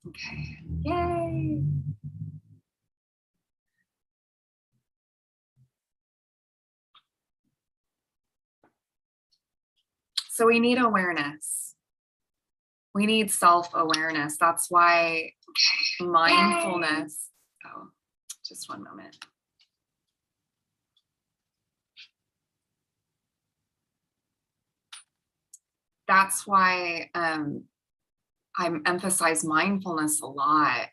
Okay, yay. So we need awareness. We need self-awareness. That's why mindfulness, oh, just one moment. That's why I emphasize mindfulness a lot,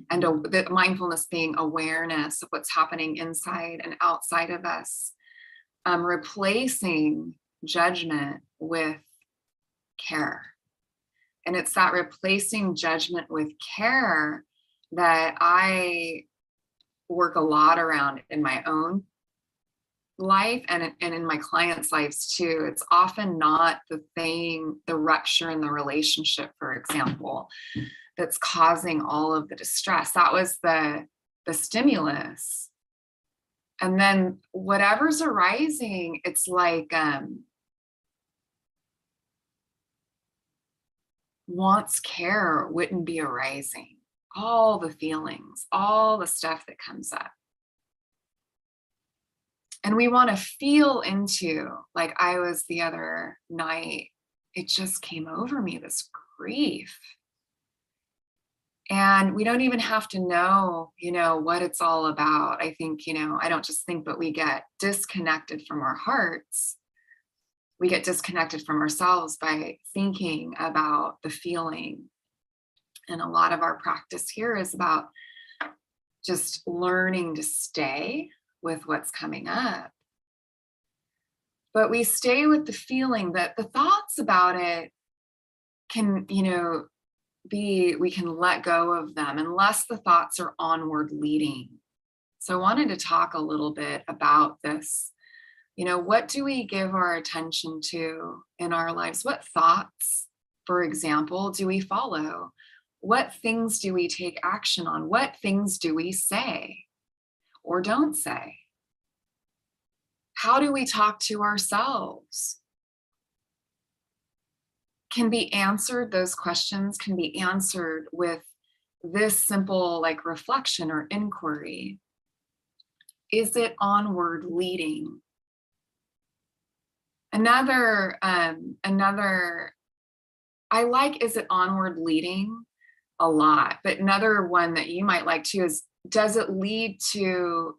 and the mindfulness being awareness of what's happening inside and outside of us, replacing judgment with care. And it's that replacing judgment with care that I work a lot around in my own life and in my clients' lives too. It's often not the thing, the rupture in the relationship, for example, that's causing all of the distress. That was the stimulus. And then whatever's arising, it's like wants care wouldn't be arising. All the feelings, all the stuff that comes up. And we want to feel into, like I was the other night, it just came over me, this grief. And we don't even have to know, what it's all about. I think, I don't just think, but we get disconnected from our hearts. We get disconnected from ourselves by thinking about the feeling. And a lot of our practice here is about just learning to stay with what's coming up. But we stay with the feeling that the thoughts about it can, we can let go of them unless the thoughts are onward leading. So I wanted to talk a little bit about this. What do we give our attention to in our lives? What thoughts, for example, do we follow? What things do we take action on? What things do we say or don't say? How do we talk to ourselves? Can be answered, those questions can be answered with this simple reflection or inquiry. Is it onward leading? Another, I like, is it onward leading a lot, but another one that you might like too is, does it lead to,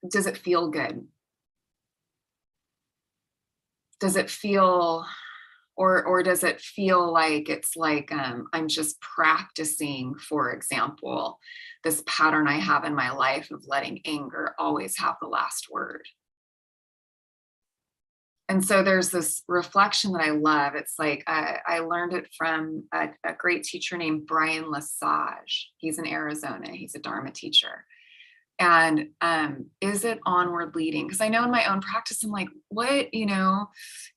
does it feel good? Does it feel, or does it feel like it's like I'm just practicing, for example, this pattern I have in my life of letting anger always have the last word? And so there's this reflection that I love. It's like I learned it from a great teacher named Brian Lesage. He's in Arizona. He's a Dharma teacher. And is it onward leading? Because I know in my own practice, I'm like, what, if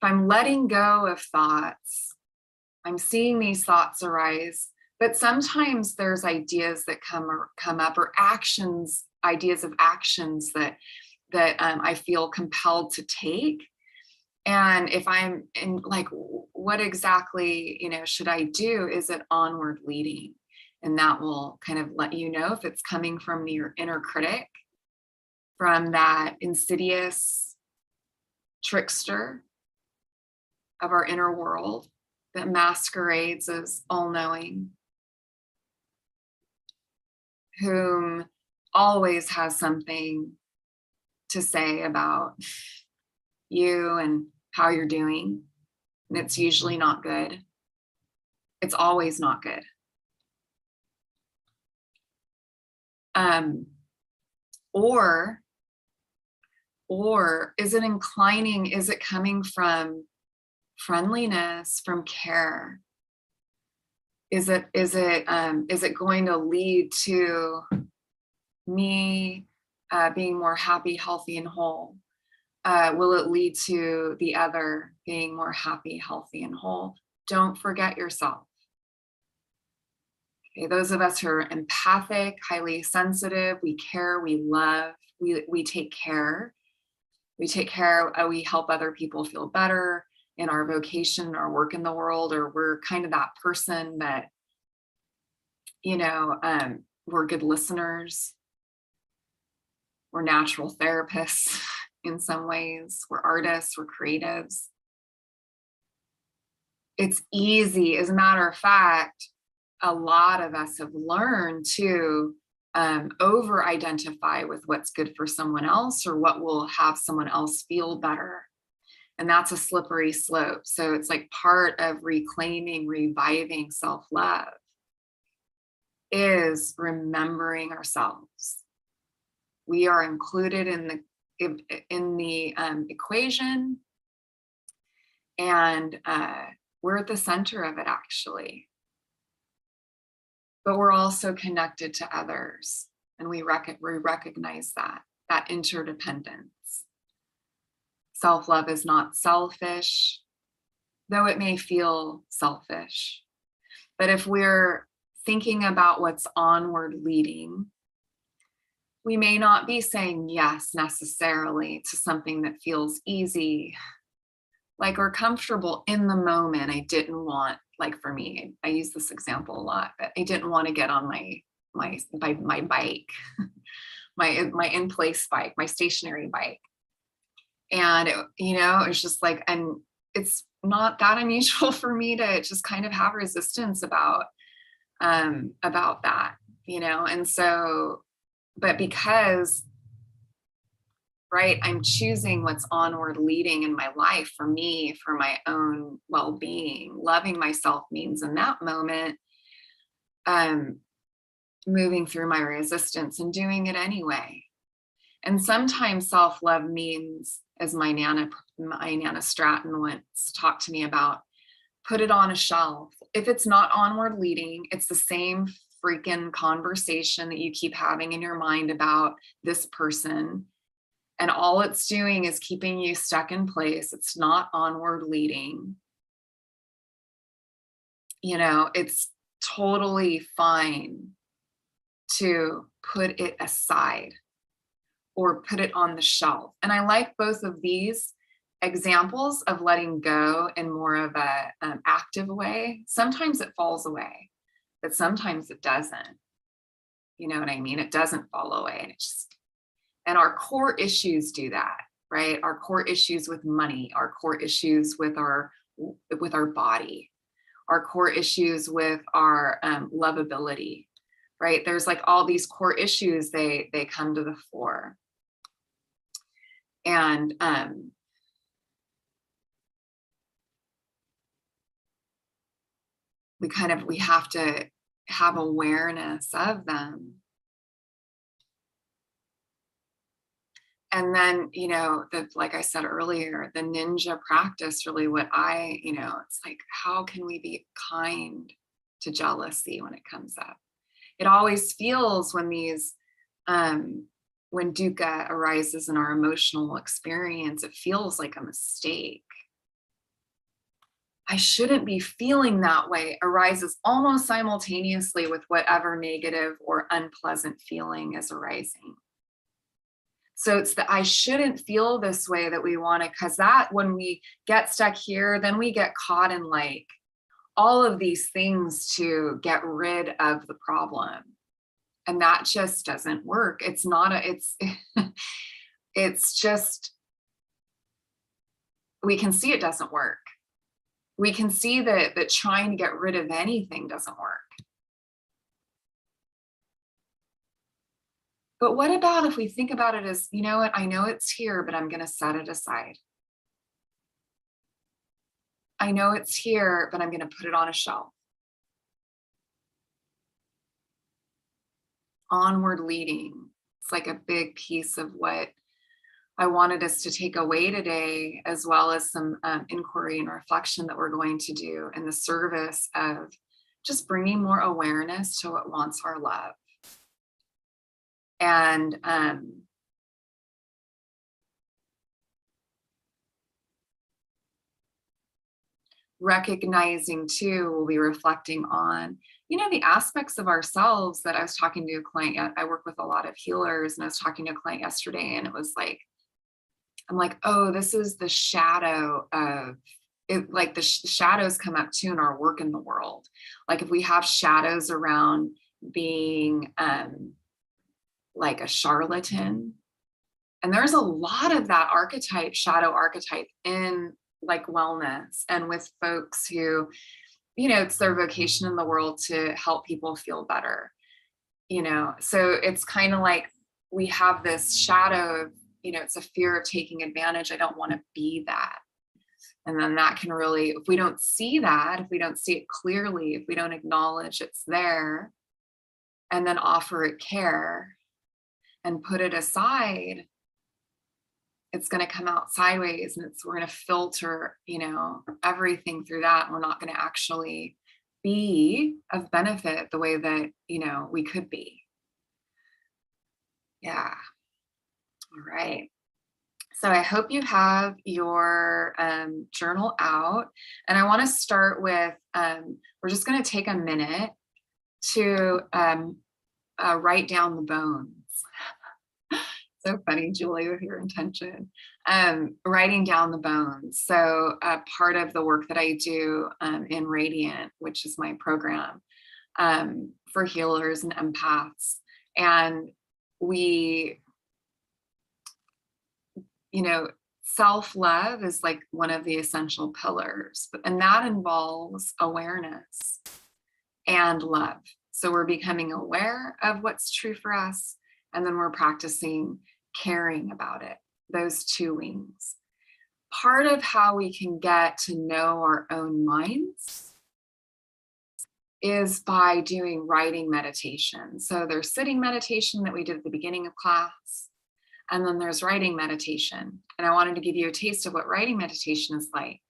I'm letting go of thoughts, I'm seeing these thoughts arise, but sometimes there's ideas that come up, or actions, ideas of actions that I feel compelled to take. And if I'm in what exactly, should I do? Is it onward leading? And that will kind of let you know if it's coming from your inner critic, from that insidious trickster of our inner world that masquerades as all-knowing, whom always has something to say about you and how you're doing. And it's usually not good. It's always not good. Or is it inclining? Is it coming from friendliness, from care? Is it going to lead to me being more happy, healthy, and whole? Will it lead to the other being more happy, healthy, and whole? Don't forget yourself. Okay, those of us who are empathic, highly sensitive, we care, we love, we take care. We take care, we help other people feel better. in our vocation or work in the world, or we're kind of that person that, we're good listeners, we're natural therapists in some ways, we're artists, we're creatives. It's easy. As a matter of fact, a lot of us have learned to over identify with what's good for someone else or what will have someone else feel better. And that's a slippery slope. So it's like part of reclaiming, reviving self-love is remembering ourselves. We are included in the equation, and we're at the center of it, actually. But we're also connected to others, and we recognize that interdependence. Self-love is not selfish, though it may feel selfish. But if we're thinking about what's onward leading, we may not be saying yes necessarily to something that feels easy, like or comfortable in the moment. I didn't want, like for me, I use this example a lot, but I didn't want to get on my bike, my in-place bike, my stationary bike. And it was just like, and it's not that unusual for me to just kind of have resistance about that, and so, but because, right, I'm choosing what's onward leading in my life for me, for my own well-being. Loving myself means in that moment, moving through my resistance and doing it anyway. And sometimes self-love means, as my Nana Stratton once talked to me about, put it on a shelf. If it's not onward leading, it's the same freaking conversation that you keep having in your mind about this person. And all it's doing is keeping you stuck in place. It's not onward leading. It's totally fine to put it aside or put it on the shelf. And I like both of these examples of letting go in more of a active way. Sometimes it falls away, but sometimes it doesn't. You know what I mean? It doesn't fall away. And our core issues do that, right? Our core issues with money, our core issues with our body, our core issues with our lovability, right? There's like all these core issues, they come to the fore. And we have to have awareness of them. And then, like I said earlier, the ninja practice, really what it's like, how can we be kind to jealousy when it comes up? It always feels when when dukkha arises in our emotional experience, it feels like a mistake. I shouldn't be feeling that way arises almost simultaneously with whatever negative or unpleasant feeling is arising. So it's the I shouldn't feel this way that we want to, because that when we get stuck here, then we get caught in like all of these things to get rid of the problem. And that just doesn't work. It's not it's just, we can see it doesn't work. We can see that trying to get rid of anything doesn't work. But what about if we think about it as, you know what, I know it's here, but I'm going to set it aside. I know it's here, but I'm going to put it on a shelf. Onward leading. It's like a big piece of what I wanted us to take away today, as well as some inquiry and reflection that we're going to do in the service of just bringing more awareness to what wants our love. And recognizing too, we'll be reflecting on, the aspects of ourselves that I was talking to a client. I work with a lot of healers, and I was talking to a client yesterday, and it was like, I'm like, oh, this is the shadow of like the shadows come up too in our work in the world. Like if we have shadows around being like a charlatan, and there's a lot of that archetype, shadow archetype in like wellness and with folks who, it's their vocation in the world to help people feel better, so it's kind of like we have this shadow of, it's a fear of taking advantage. I don't want to be that. And then that can really, if we don't see that, if we don't see it clearly, if we don't acknowledge it's there and then offer it care and put it aside, it's going to come out sideways, and we're going to filter, everything through that. And we're not going to actually be of benefit the way that, we could be. Yeah. All right. So I hope you have your journal out. And I want to start with, we're just going to take a minute to write down the bones. So funny, Julie, with your intention. Writing down the bones. So part of the work that I do in Radiant, which is my program for healers and empaths. And we, self-love is like one of the essential pillars, and that involves awareness and love. So we're becoming aware of what's true for us, and then we're practicing caring about it, those two wings. Part of how we can get to know our own minds is by doing writing meditation. So there's sitting meditation that we did at the beginning of class, and then there's writing meditation. And I wanted to give you a taste of what writing meditation is like.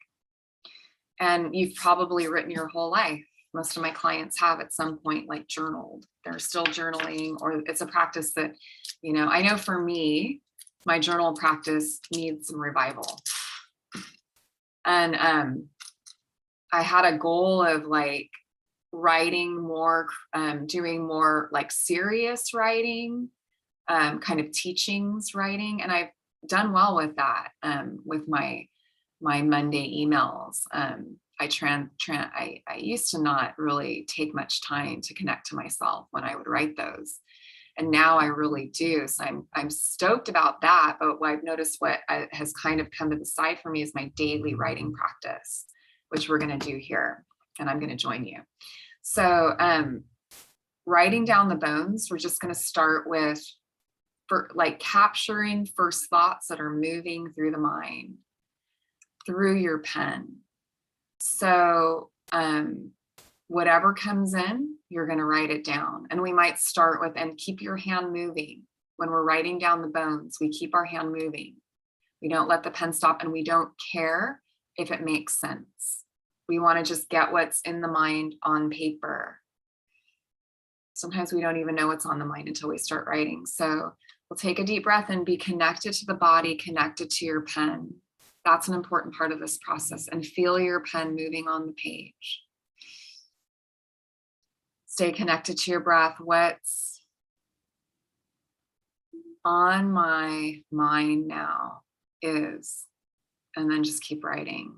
And you've probably written your whole life. Most of my clients have at some point like journaled. They're still journaling, or it's a practice that, I know for me, my journal practice needs some revival. And I had a goal of like writing more, doing more like serious writing, kind of teachings writing. And I've done well with that, with my Monday emails. I used to not really take much time to connect to myself when I would write those. And now I really do. So I'm stoked about that. But what I've noticed, what has kind of come to the side for me, is my daily writing practice, which we're going to do here. And I'm going to join you. So writing down the bones, we're just going to start with like capturing first thoughts that are moving through the mind, through your pen. So whatever comes in, you're going to write it down. And we might start with, and keep your hand moving. When we're writing down the bones, we keep our hand moving. We don't let the pen stop, and we don't care if it makes sense. We want to just get what's in the mind on paper. Sometimes we don't even know what's on the mind until we start writing. So we'll take a deep breath and be connected to the body, connected to your pen. That's an important part of this process. And feel your pen moving on the page. Stay connected to your breath. What's on my mind now is, and then just keep writing.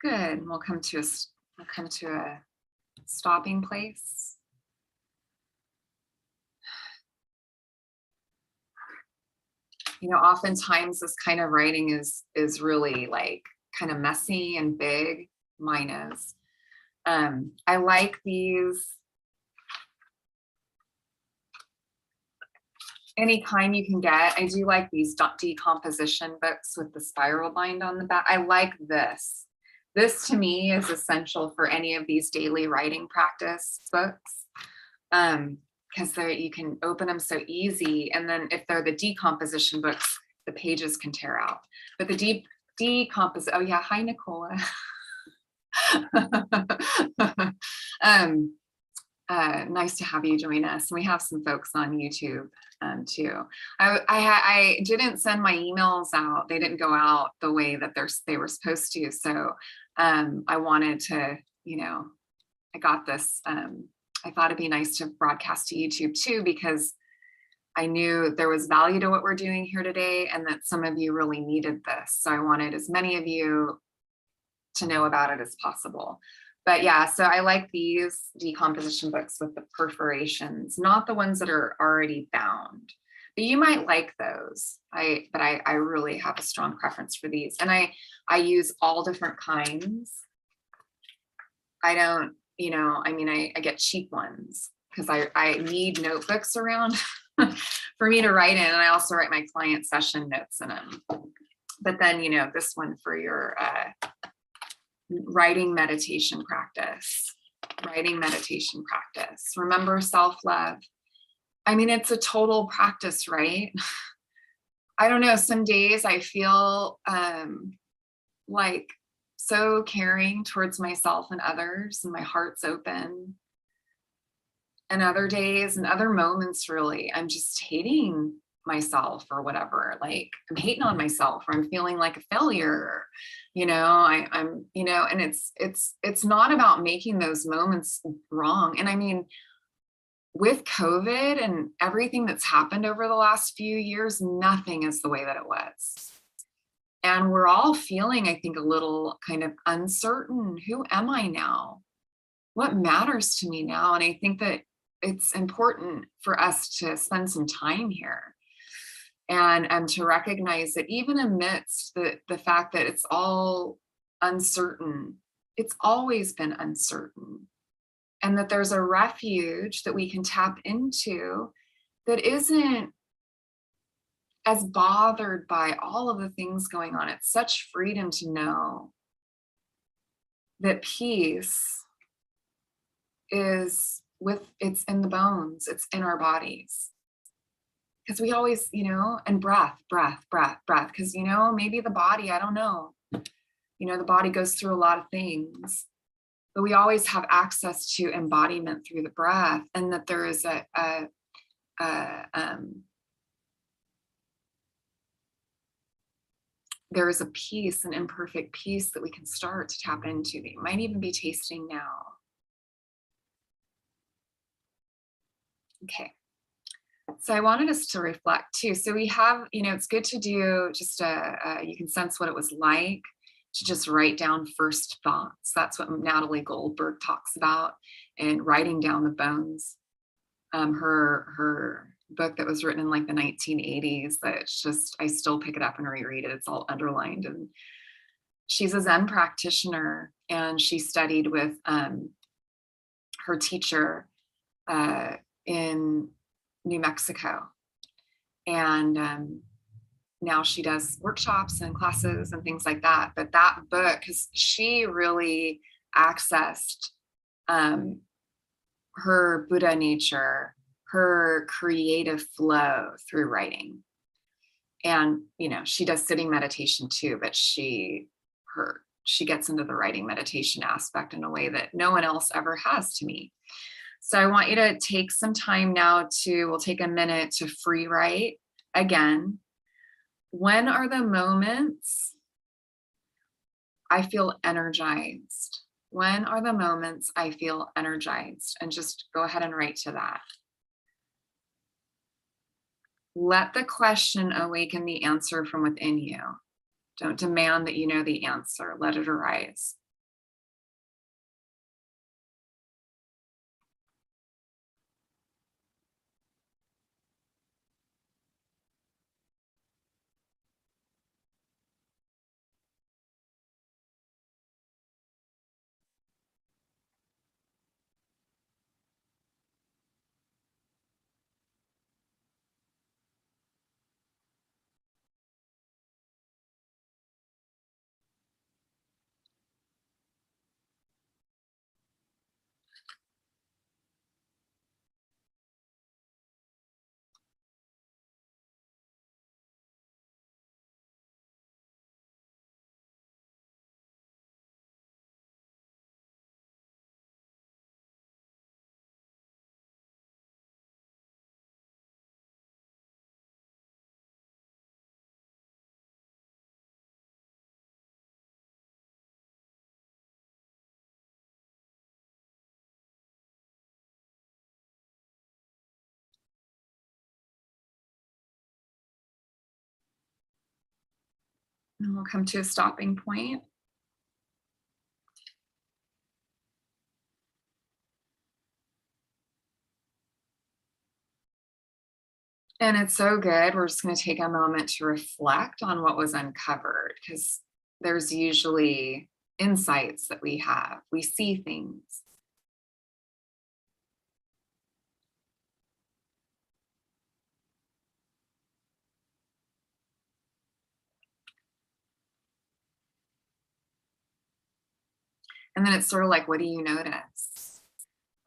Good. We'll come to a stopping place. Oftentimes this kind of writing is really like kind of messy and big. Mine is. I like these. Any kind you can get. I do like these decomposition books with the spiral bind on the back. I like this. This to me is essential for any of these daily writing practice books. Because you can open them so easy. And then if they're the decomposition books, the pages can tear out. But the oh yeah, hi Nicola. Nice to have you join us. We have some folks on YouTube too. I didn't send my emails out. They didn't go out the way that they were supposed to. So I wanted to, I got this. I thought it'd be nice to broadcast to YouTube too, because I knew there was value to what we're doing here today and that some of you really needed this. So I wanted as many of you to know about it as possible. But yeah, so I like these decomposition books with the perforations, not the ones that are already bound. But you might like those. But I really have a strong preference for these. And I use all different kinds. I don't, I get cheap ones because I need notebooks around for me to write in. And I also write my client session notes in them. But then, this one for your writing meditation practice. Remember self-love. It's a total practice, right? I don't know. Some days I feel like so caring towards myself and others, and my heart's open. And other days and other moments, really, I'm just hating myself or whatever. Like I'm hating on myself, or I'm feeling like a failure. I'm, and it's not about making those moments wrong. And with COVID and everything that's happened over the last few years, nothing is the way that it was. And we're all feeling, I think, a little kind of uncertain. Who am I now? What matters to me now? And I think that it's important for us to spend some time here and to recognize that even amidst the fact that it's all uncertain, it's always been uncertain. And that there's a refuge that we can tap into that isn't as bothered by all of the things going on. It's such freedom to know that peace is it's in the bones, it's in our bodies. Because we always, and breath, because, maybe the body, I don't know, the body goes through a lot of things, but we always have access to embodiment through the breath, and that there is there is a peace, an imperfect peace that we can start to tap into that you might even be tasting now. Okay. So I wanted us to reflect too. So we have, it's good to do just you can sense what it was like to just write down first thoughts. That's what Natalie Goldberg talks about in writing down the bones. Her book that was written in like the 1980s, that's just, I still pick it up and reread it. It's all underlined. And she's a Zen practitioner, and she studied with her teacher in New Mexico. And now she does workshops and classes and things like that. But that book, because she really accessed her Buddha nature, her creative flow through writing. And, she does sitting meditation too, but she gets into the writing meditation aspect in a way that no one else ever has to me. So I want you to take some time now we'll take a minute to free write again. When are the moments I feel energized? When are the moments I feel energized? And just go ahead and write to that. Let the question awaken the answer from within you. Don't demand that you know the answer. Let it arise. And we'll come to a stopping point. And it's so good. We're just going to take a moment to reflect on what was uncovered because there's usually insights that we have. We see things. And then it's sort of like, what do you notice?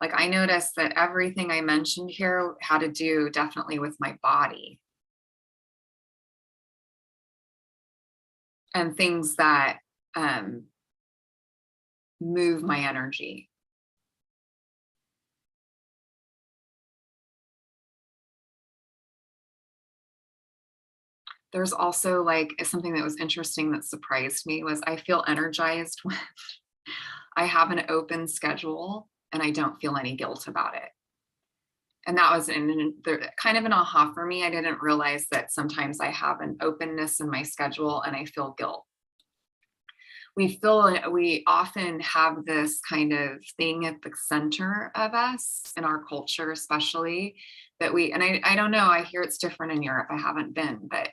Like, I noticed that everything I mentioned here had to do definitely with my body and things that um, move my energy. There's also like something that was interesting that surprised me was I feel energized when I have an open schedule and I don't feel any guilt about it. And that was kind of an aha for me. I didn't realize that sometimes I have an openness in my schedule and I feel guilt. We often have this kind of thing at the center of us in our culture, especially that I don't know, I hear it's different in Europe. I haven't been, but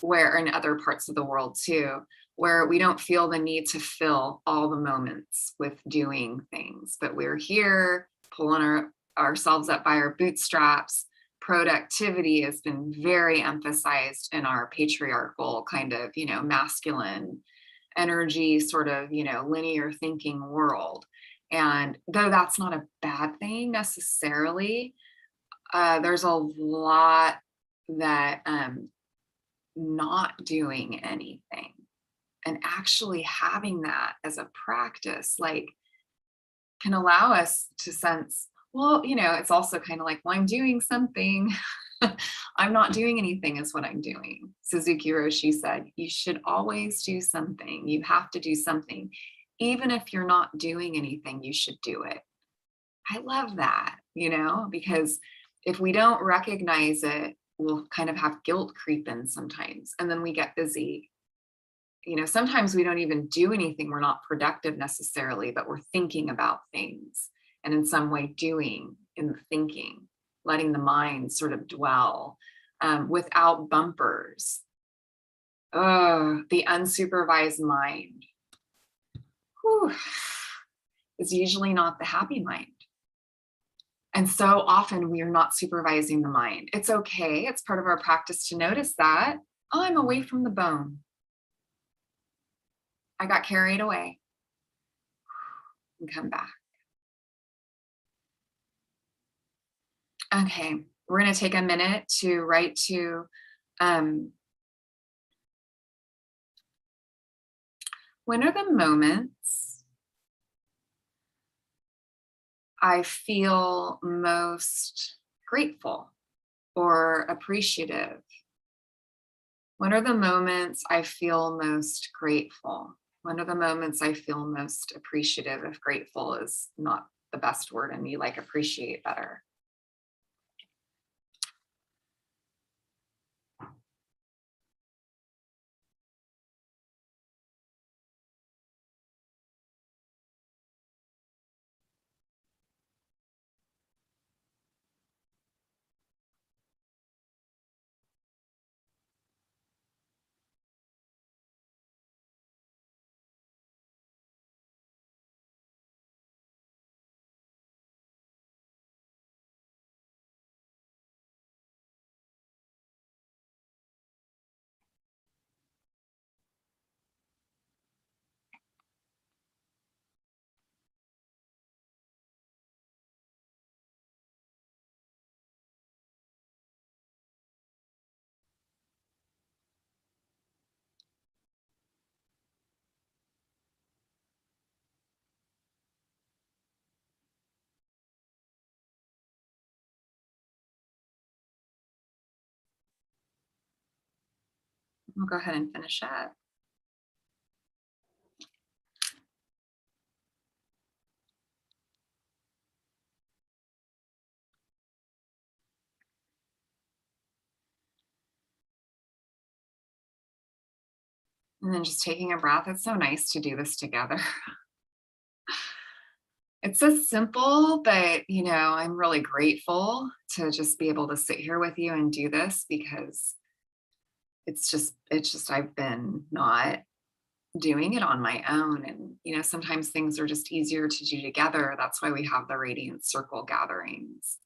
where in other parts of the world too, where we don't feel the need to fill all the moments with doing things, but we're here pulling ourselves up by our bootstraps. Productivity has been very emphasized in our patriarchal kind of, masculine energy, sort of, linear thinking world. And though that's not a bad thing necessarily, there's a lot that not doing anything and actually having that as a practice, like, can allow us to sense, well, it's also kind of like, well, I'm doing something. I'm not doing anything is what I'm doing. Suzuki Roshi said, you should always do something. You have to do something. Even if you're not doing anything, you should do it. I love that, because if we don't recognize it, we'll kind of have guilt creep in sometimes. And then we get busy. Sometimes we don't even do anything. We're not productive necessarily, but we're thinking about things and in some way doing in the thinking, letting the mind sort of dwell without bumpers. Oh, the unsupervised mind, whew, is usually not the happy mind. And so often we are not supervising the mind. It's okay. It's part of our practice to notice that. Oh, I'm away from the bone. I got carried away and come back. Okay, we're going to take a minute to write to when are the moments I feel most grateful or appreciative? When are the moments I feel most grateful? When are the moments I feel most appreciative? If grateful is not the best word, and you like appreciate better. We'll go ahead and finish up. And then just taking a breath. It's so nice to do this together. It's so simple, but I'm really grateful to just be able to sit here with you and do this because it's just I've been not doing it on my own. And sometimes things are just easier to do together. That's why we have the Radiant Circle gatherings,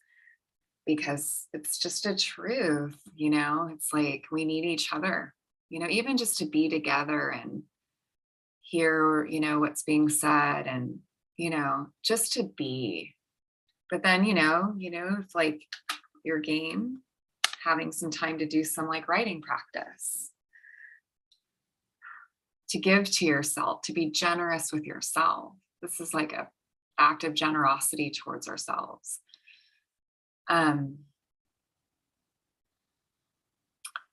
because it's just a truth. It's like we need each other, even just to be together and hear what's being said, and just to be. But then it's like your game, having some time to do some like writing practice, to give to yourself, to be generous with yourself. This is like a act of generosity towards ourselves. And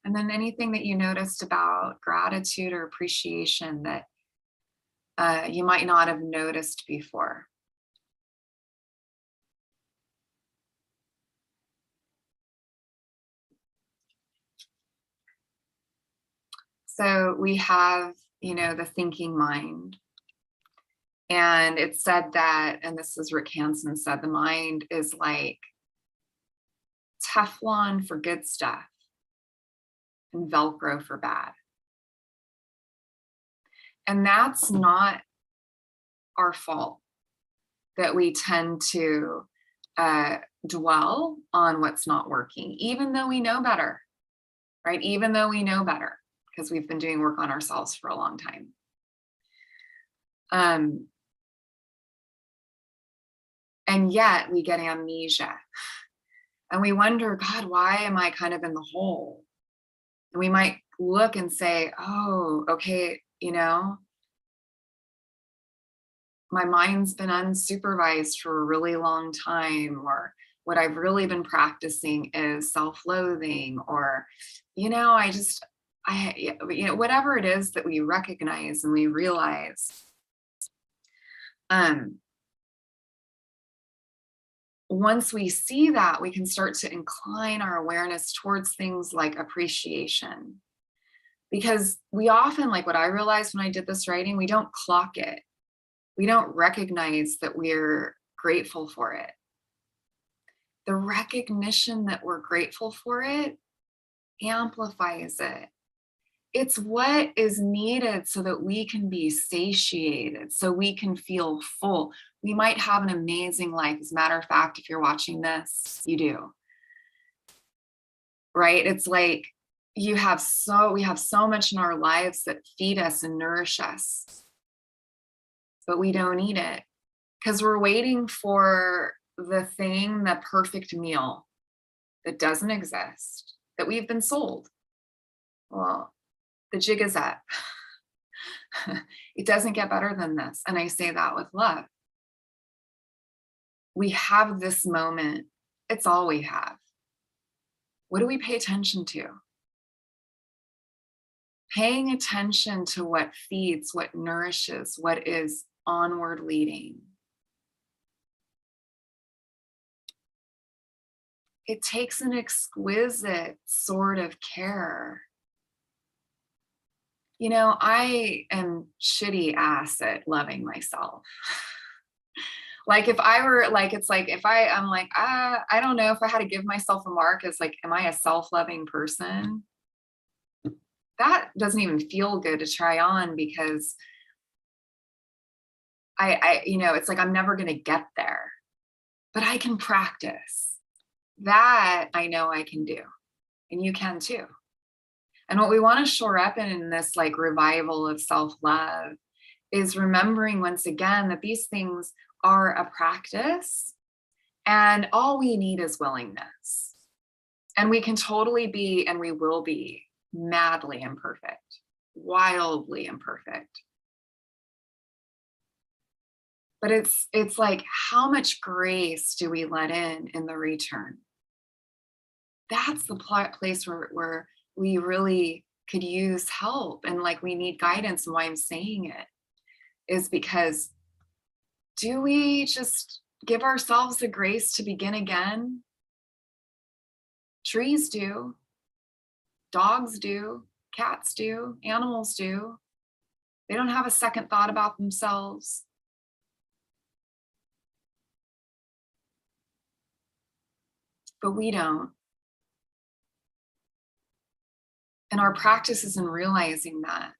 then anything that you noticed about gratitude or appreciation that you might not have noticed before. So we have, the thinking mind. And it said that, and this is Rick Hansen said, the mind is like Teflon for good stuff and Velcro for bad. And that's not our fault, that we tend to dwell on what's not working, even though we know better, right? Even though we know better, because we've been doing work on ourselves for a long time. And yet we get amnesia and we wonder, God, why am I kind of in the hole? And we might look and say, oh, okay, my mind's been unsupervised for a really long time, or what I've really been practicing is self-loathing, or, whatever it is that we recognize and we realize. Once we see that, we can start to incline our awareness towards things like appreciation. Because we often, like what I realized when I did this writing, we don't clock it. We don't recognize that we're grateful for it. The recognition that we're grateful for it amplifies it. It's what is needed so that we can be satiated, so we can feel full. We might have an amazing life. As a matter of fact, if you're watching this, you do. Right? It's like we have so much in our lives that feed us and nourish us, but we don't eat it because we're waiting for the perfect meal that doesn't exist, that we've been sold. Well, the jig is up. It doesn't get better than this. And I say that with love. We have this moment. It's all we have. What do we pay attention to? Paying attention to what feeds, what nourishes, what is onward leading. It takes an exquisite sort of care. I am shitty ass at loving myself. Like if I were like, it's like, if I'm like, I don't know if I had to give myself a mark as like, am I a self-loving person? That doesn't even feel good to try on, because it's like, I'm never going to get there, but I can practice. That I know I can do, and you can too. And what we want to shore up in this like revival of self-love is remembering once again that these things are a practice, and all we need is willingness. And we can totally be, and we will be, madly imperfect, wildly imperfect. But it's like, how much grace do we let in the return? That's the place where we really could use help, and like we need guidance. And why I'm saying it is because, do we just give ourselves the grace to begin again? Trees do, dogs do, cats do, animals do. They don't have a second thought about themselves. But we don't. And our practice is in realizing that.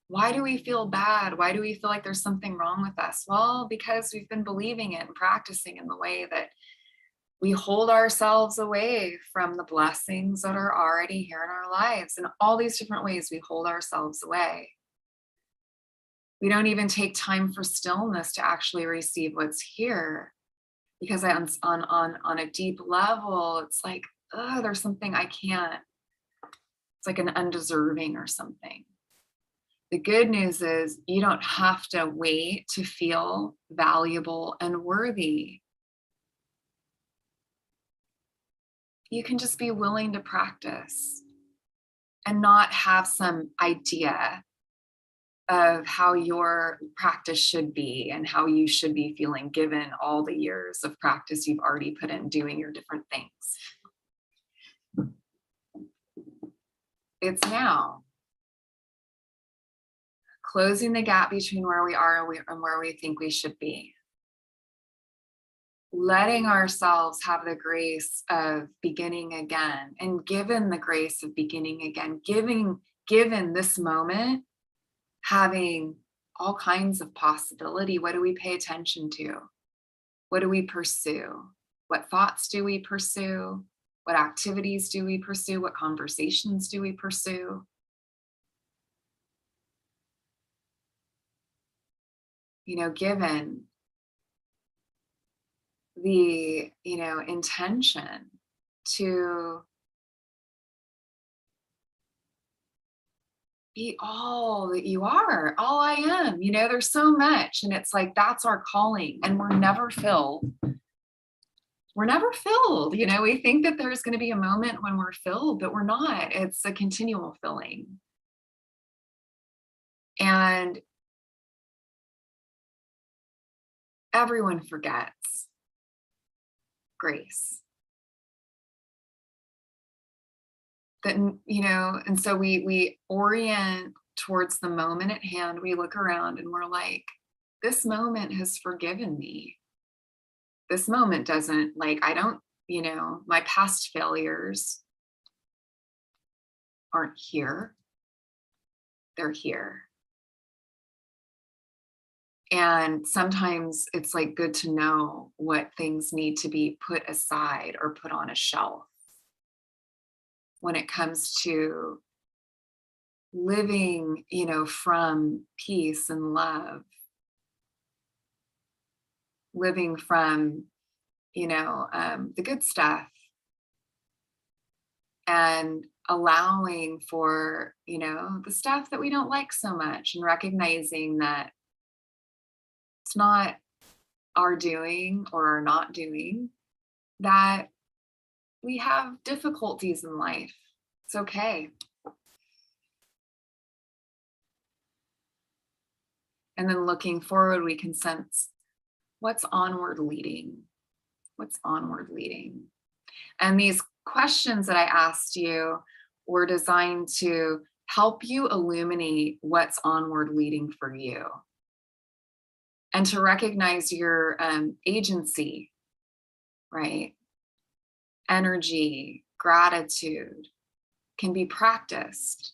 Why do we feel bad? Why do we feel like there's something wrong with us? Well, because we've been believing it and practicing in the way that we hold ourselves away from the blessings that are already here in our lives. In all these different ways, we hold ourselves away. We don't even take time for stillness to actually receive what's here. Because on a deep level, it's like, oh, there's something I can't. It's like an undeserving or something. The good news is you don't have to wait to feel valuable and worthy. You can just be willing to practice and not have some idea of how your practice should be and how you should be feeling given all the years of practice you've already put in doing your different things. It's now. Closing the gap between where we are and where we think we should be. Letting ourselves have the grace of beginning again, and given the grace of beginning again, given this moment, having all kinds of possibility. What do we pay attention to? What do we pursue? What thoughts do we pursue? What activities do we pursue? What conversations do we pursue? Given the, intention to be all that you are, all I am. There's so much, and it's like that's our calling, and we're never filled. We're never filled. We think that there's going to be a moment when we're filled, but we're not. It's a continual filling. And everyone forgets grace. That, and so we orient towards the moment at hand. We look around and we're like, this moment has forgiven me. This moment doesn't, I don't, my past failures aren't here. They're here. And sometimes it's good to know what things need to be put aside or put on a shelf when it comes to living, from peace and love, living from, the good stuff, and allowing for, the stuff that we don't like so much, and recognizing that it's not our doing or our not doing that we have difficulties in life. It's okay. And then looking forward, we can sense what's onward leading. What's onward leading? And these questions that I asked you were designed to help you illuminate what's onward leading for you, and to recognize your agency, right? Energy, gratitude can be practiced.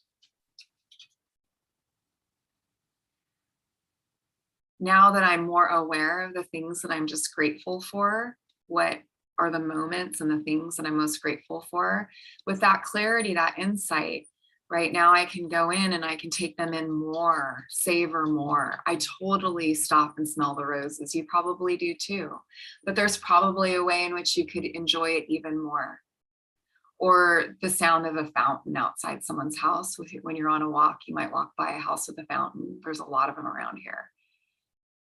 Now that I'm more aware of the things that I'm just grateful for, what are the moments and the things that I'm most grateful for, with that clarity, that insight, right now I can go in and I can take them in more, savor more. I totally stop and smell the roses. You probably do too. But there's probably a way in which you could enjoy it even more. Or the sound of a fountain outside someone's house. When you're on a walk, you might walk by a house with a fountain. There's a lot of them around here.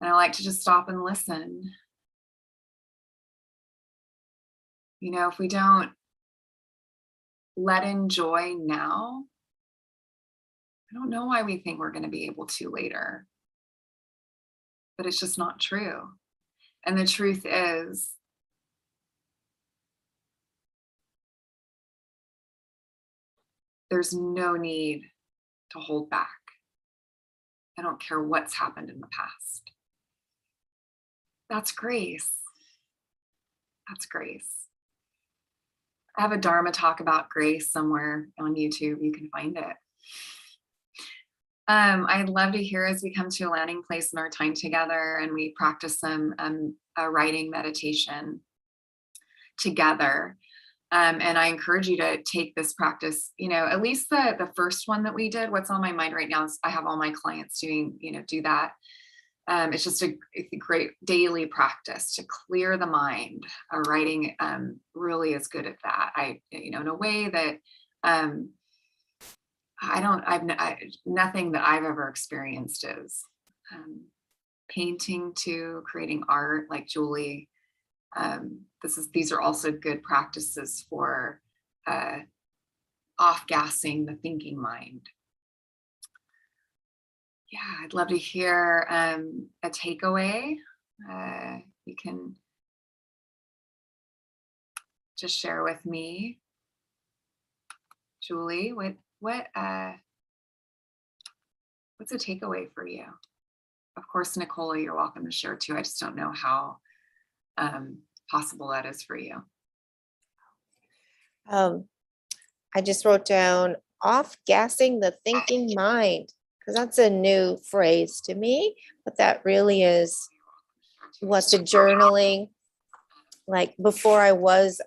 And I like to just stop and listen. If we don't let in joy now, I don't know why we think we're going to be able to later. But it's just not true. And the truth is, there's no need to hold back. I don't care what's happened in the past. That's grace. That's grace. I have a Dharma talk about grace somewhere on YouTube. You can find it. I'd love to hear as we come to a landing place in our time together and we practice some writing meditation together. And I encourage you to take this practice, at least the first one that we did. What's on my mind right now is I have all my clients do that. It's just a great daily practice to clear the mind. Writing really is good at that. In a way that nothing that I've ever experienced is painting to creating art like Julie. These are also good practices for off-gassing the thinking mind. Yeah, I'd love to hear a takeaway. You can just share with me, Julie. What's a takeaway for you? Of course, Nicola, you're welcome to share too. I just don't know how possible that is for you. I just wrote down off-gassing the thinking mind, because that's a new phrase to me, but that really is what the journaling, like before I was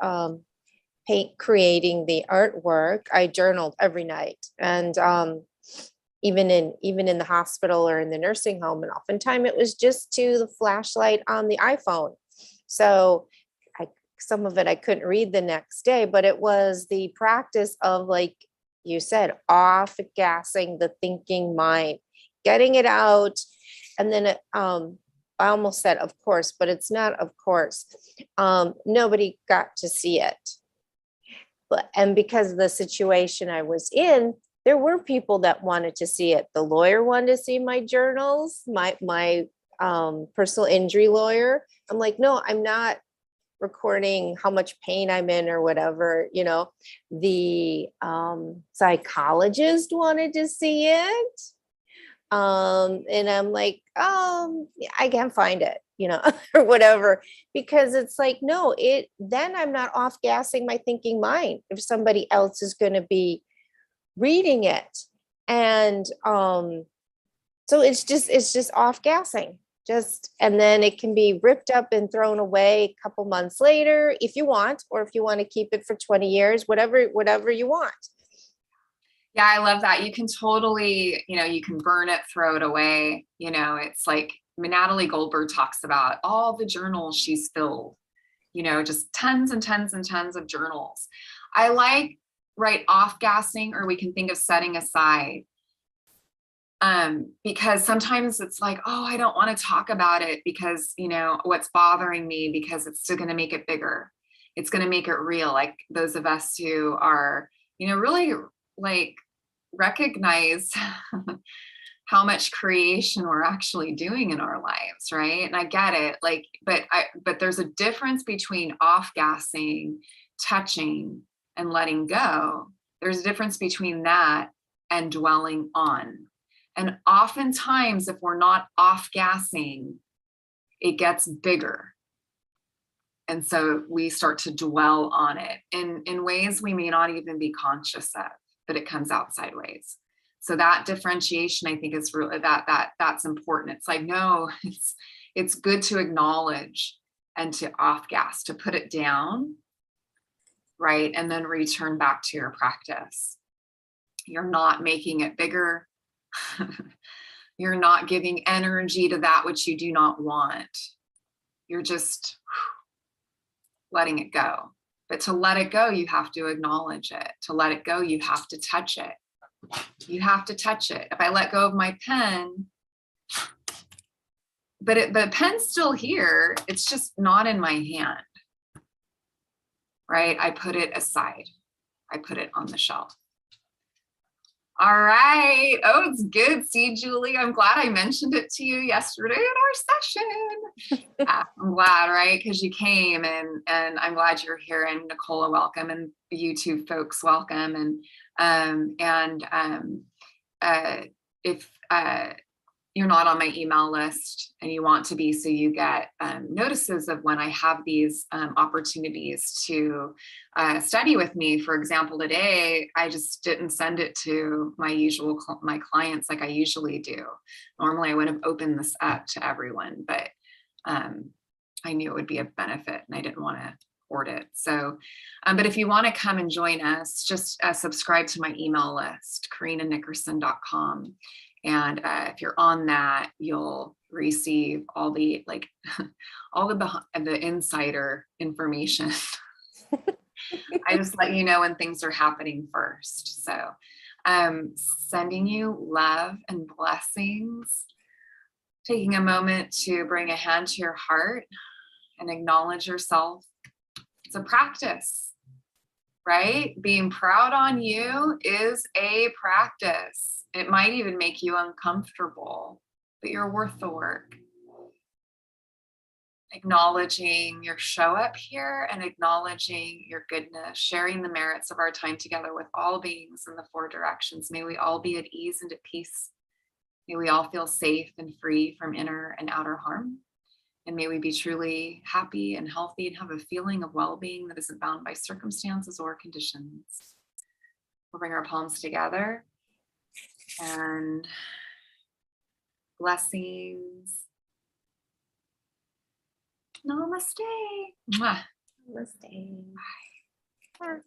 creating the artwork, I journaled every night. And even in the hospital or in the nursing home, and oftentimes it was just to the flashlight on the iPhone. So some of it I couldn't read the next day, but it was the practice of, like you said, off-gassing the thinking mind, getting it out. And then I almost said, of course, but it's not of course. Nobody got to see it. And because of the situation I was in, there were people that wanted to see it. The lawyer wanted to see my journals, my personal injury lawyer. I'm like, no, I'm not recording how much pain I'm in or whatever. The psychologist wanted to see it. And I'm like, I can't find it, or whatever, because it's like, no, then I'm not off-gassing my thinking mind if somebody else is going to be reading it. And so it's just off-gassing, and then it can be ripped up and thrown away a couple months later if you want, or if you want to keep it for 20 years, whatever you want. Yeah, I love that. You can totally, you can burn it, throw it away. It's like Natalie Goldberg talks about all the journals she's filled, just tons and tons and tons of journals. I like off-gassing, or we can think of setting aside. Because sometimes it's like, oh, I don't want to talk about it because, what's bothering me, because it's still going to make it bigger. It's going to make it real. Like those of us who are, really like recognize how much creation we're actually doing in our lives. Right. And I get it. Like, but there's a difference between off-gassing, touching, and letting go. There's a difference between that and dwelling on. And oftentimes, if we're not off-gassing, it gets bigger. And so we start to dwell on it in ways we may not even be conscious of, but it comes out sideways. So that differentiation, I think, is really that's important. It's like, no, it's good to acknowledge and to off-gas, to put it down, right? And then return back to your practice. You're not making it bigger. You're not giving energy to that which you do not want. You're just letting it go. But to let it go, you have to acknowledge it. To let it go, you have to touch it. You have to touch it. If I let go of my pen, but the pen's still here, it's just not in my hand, right? I put it aside. I put it on the shelf. All right. Oh, it's good. See, Julie, I'm glad I mentioned it to you yesterday in our session. Yeah, I'm glad, right? Because you came, and I'm glad you're here. And Nicola, welcome, and the YouTube folks, welcome. And if you're not on my email list and you want to be, so you get notices of when I have these opportunities to study with me. For example, today, I just didn't send it to my clients like I usually do. Normally, I would have opened this up to everyone, but I knew it would be a benefit and I didn't want to hoard it. So, but if you want to come and join us, just subscribe to my email list, karinanickerson.com. And if you're on that, you'll receive all the all the insider information. I just let you know when things are happening first. So sending you love and blessings, taking a moment to bring a hand to your heart and acknowledge yourself. It's a practice, right? Being proud on you is a practice. It might even make you uncomfortable, but you're worth the work. Acknowledging your show up here and acknowledging your goodness, sharing the merits of our time together with all beings in the four directions. May we all be at ease and at peace. May we all feel safe and free from inner and outer harm. And may we be truly happy and healthy and have a feeling of well-being that isn't bound by circumstances or conditions. We'll bring our palms together and blessings. Namaste. Mwah. Namaste. Bye.